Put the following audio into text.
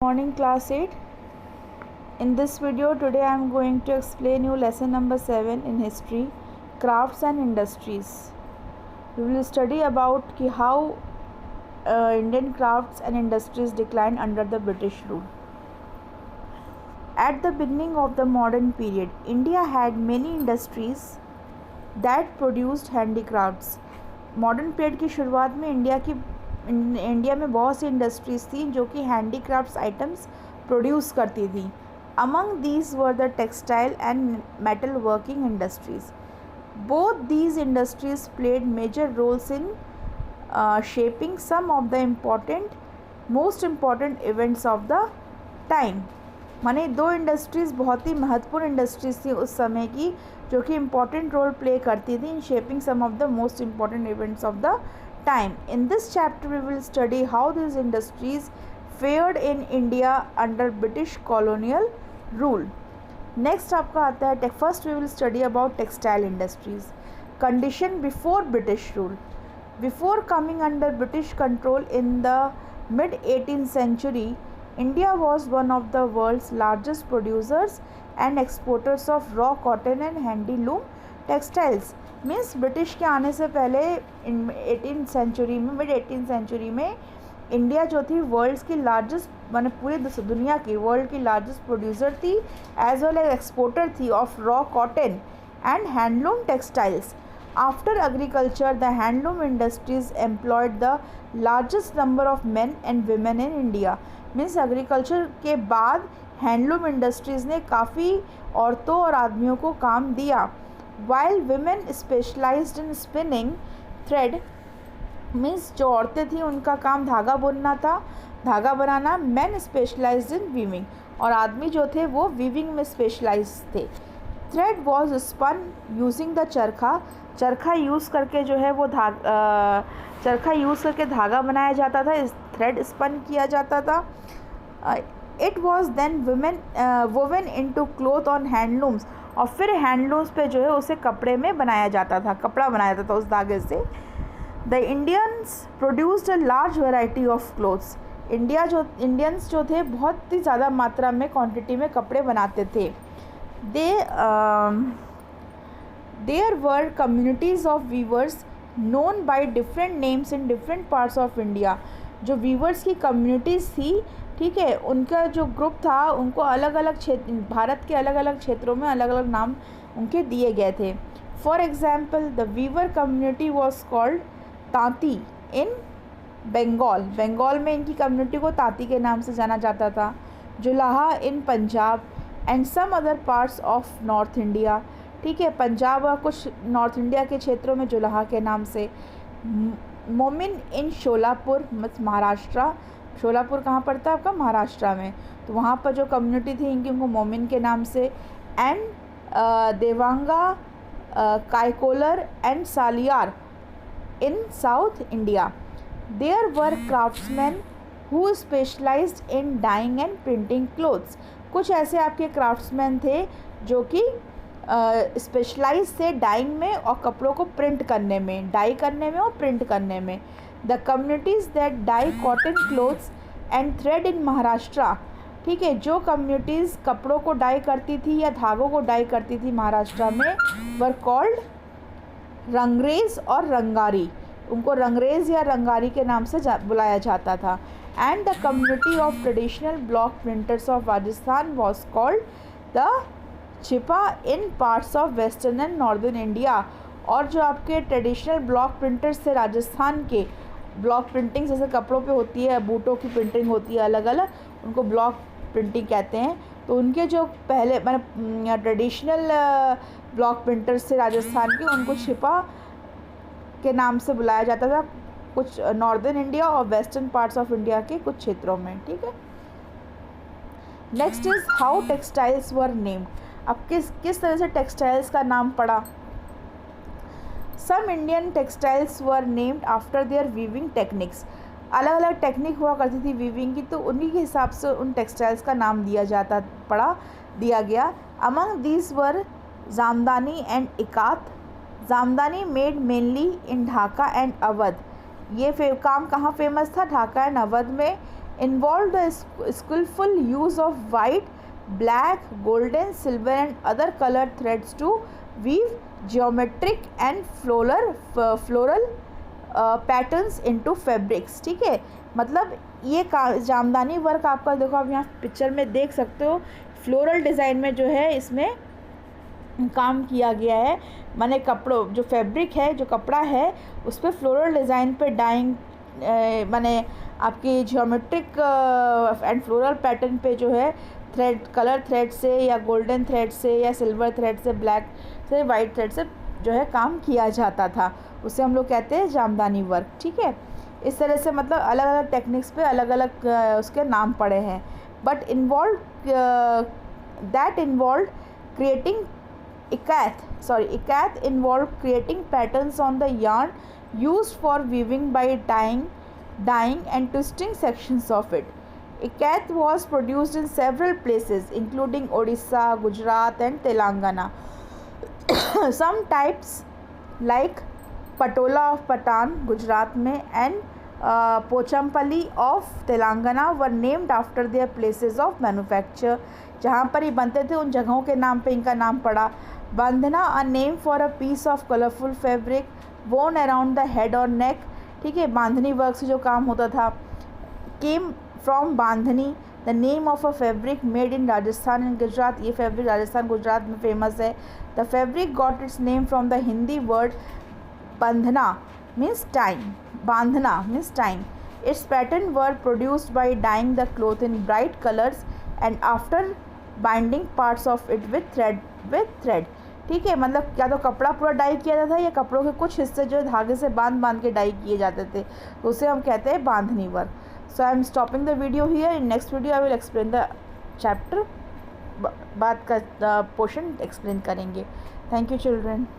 Morning class 8. In this video today I am going to explain you lesson number 7 in history, crafts and industries. We will study about how Indian crafts and industries declined under the British rule. At the beginning of the modern period, India had many industries that produced handicrafts. Modern period की शुरुआत में India में बहुत सी industries थी जो कि handicrafts items produce करती थी. Among these were the textile and metal working industries. Both these industries played major roles in shaping some of the most important events of the time. माने दो industries बहुत ही महत्वपूर्ण industries थी उस समय की जो कि इम्पॉर्टेंट रोल प्ले करती थी in shaping some of the most important events of the time. In this chapter we will study how these industries fared in India under British colonial rule. Next आपका आता है first we will study about textile industries. Condition before British rule. Before coming under British control in the mid 18th century, India was one of the world's largest producers and exporters of raw cotton and handloom textiles. Means British के आने से पहले mid 18th century में India जो थी world's की largest माने पूरी दुनिया की वर्ल्ड की लार्जेस्ट प्रोड्यूसर थी एज वेल एज एक्सपोर्टर थी of raw cotton and handloom textiles. After agriculture the handloom industries employed the largest number of main and women in India. Means agriculture के बाद handloom industries ने काफ़ी औरतों और आदमियों को काम दिया. While women specialized in spinning thread, means जो औरतें थी उनका काम धागा बुनना था, धागा बनाना. men specialized in weaving, और आदमी जो थे वो वीविंग में स्पेशलाइज थे. thread was spun using the चरखा यूज़ करके जो है वो चरखा यूज़ करके धागा बनाया जाता था. इस थ्रेड स्पन किया जाता था. It was then woven into cloth on handlooms, और फिर हैंडलूम्स पे जो है उसे कपड़े में बनाया जाता था, कपड़ा बनाया जाता था उस धागे से. The Indians produced a large variety of clothes. Indians जो थे बहुत ही ज़्यादा मात्रा में क्वांटिटी में कपड़े बनाते थे. There were communities of weavers known by different names in different parts of India. जो वीवर्स की कम्युनिटीज़ थी, ठीक है, उनका जो ग्रुप था उनको अलग अलग क्षेत्र, भारत के अलग अलग क्षेत्रों में अलग अलग नाम उनके दिए गए थे. For example the weaver community was called Tanti in Bengal में इनकी कम्युनिटी को तांती के नाम से जाना जाता था. Julaha in Punjab and some other parts of North India. ठीक है, पंजाब और कुछ नॉर्थ इंडिया के क्षेत्रों में जुलाहा के नाम से. मोमिन इन शोलापुर महाराष्ट्र. शोलापुर कहाँ पड़ता है आपका? महाराष्ट्र में. तो वहाँ पर जो कम्युनिटी थी इनकी उनको मोमिन के नाम से. And Devanga, Kaikolar and Saliyar in South India. There were craftsmen who specialized in dyeing and printing clothes. कुछ ऐसे आपके क्राफ्ट्समैन थे जो कि स्पेशलाइज थे डाइंग में और कपड़ों को प्रिंट करने में, डाई करने में और प्रिंट करने में. The communities that dye cotton clothes and thread in Maharashtra. ठीक है, जो कम्युनिटीज़ कपड़ों को डाई करती थी या धागों को डाई करती थी महाराष्ट्र में वर कॉल्ड रंगरेज और रंगारी. उनको रंगरेज या रंगारी के नाम से बुलाया जाता था. And the community of traditional block printers of Rajasthan was called the Chhipa in parts of western and northern India. और जो आपके ट्रेडिशनल ब्लॉक प्रिंटर्स थे राजस्थान के, ब्लॉक प्रिंटिंग जैसे कपड़ों पे होती है, बूटों की प्रिंटिंग होती है अलग अलग, उनको ब्लॉक प्रिंटिंग कहते हैं. तो उनके जो पहले मैंने ट्रेडिशनल ब्लॉक प्रिंटर्स थे राजस्थान के, उनको छिपा के नाम से बुलाया जाता था कुछ नॉर्दर्न इंडिया और वेस्टर्न पार्ट्स ऑफ इंडिया के कुछ क्षेत्रों में. ठीक है, next is how textiles were named. अब किस तरह से टेक्सटाइल्स का नाम पड़ा. Some Indian textiles were named after their weaving techniques. अलग अलग टेक्निक हुआ करती थी वीविंग की, तो उन्हीं के हिसाब से उन टेक्सटाइल्स का नाम दिया गया. Among these were Jamdani and Ikat. Jamdani made mainly in Dhaka and Awadh. ये काम कहाँ फेमस था? ढाका एंड अवध में. involved the skillful use of white, black, golden, silver and other colored threads to weave geometric and floral patterns into fabrics. ठीक है, मतलब ये jamdani work आपका देखो, आप यहाँ पिक्चर में देख सकते हो, फ्लोरल डिज़ाइन में जो है इसमें काम किया गया है। माने कपड़ों जो फैब्रिक है, जो कपड़ा है, उस पर फ्लोरल डिज़ाइन पे डाइंग माने आपकी जियोमेट्रिक एंड फ्लोरल पैटर्न पे जो है थ्रेड, कलर थ्रेड से या गोल्डन थ्रेड से या सिल्वर थ्रेड से, ब्लैक से, वाइट थ्रेड से जो है काम किया जाता था, उसे हम लोग कहते हैं जामदानी वर्क। ठीक है, इस तरह से मतलब अलग अलग टेक्निक्स पे अलग अलग उसके नाम पड़े हैं। But that involve creating ikat involved creating patterns on the yarn used for weaving by dyeing and twisting sections of it. Ikat was produced in several places including Odisha, Gujarat and Telangana. Some types like Patola of Patan, Gujarat में and Pochampally of Telangana were named after their places of manufacture. जहाँ पर ये बनते थे उन जगहों के नाम पे इनका नाम पड़ा। बांधना, a name for a piece of colorful fabric worn around the head or neck। ठीक है, बांधनी वर्क से जो काम होता था, came from bandhani, the name of a fabric made in Rajasthan and Gujarat। ये फैब्रिक राजस्थान गुजरात में फेमस है। The fabric got its name from the Hindi word bandhana means time। बांधना means time। Its pattern were produced by dyeing the cloth in bright colors and after binding parts of it with thread। ठीक है, मतलब क्या तो कपड़ा पूरा die किया जाता था या कपड़ों के कुछ हिस्से जो धागे से बांध के डाई किए जाते थे, तो उसे हम कहते हैं Bandhani work. So I am stopping the video here. In next video I will explain the chapter, बाद का पोर्शन एक्सप्लेन करेंगे। Thank you children.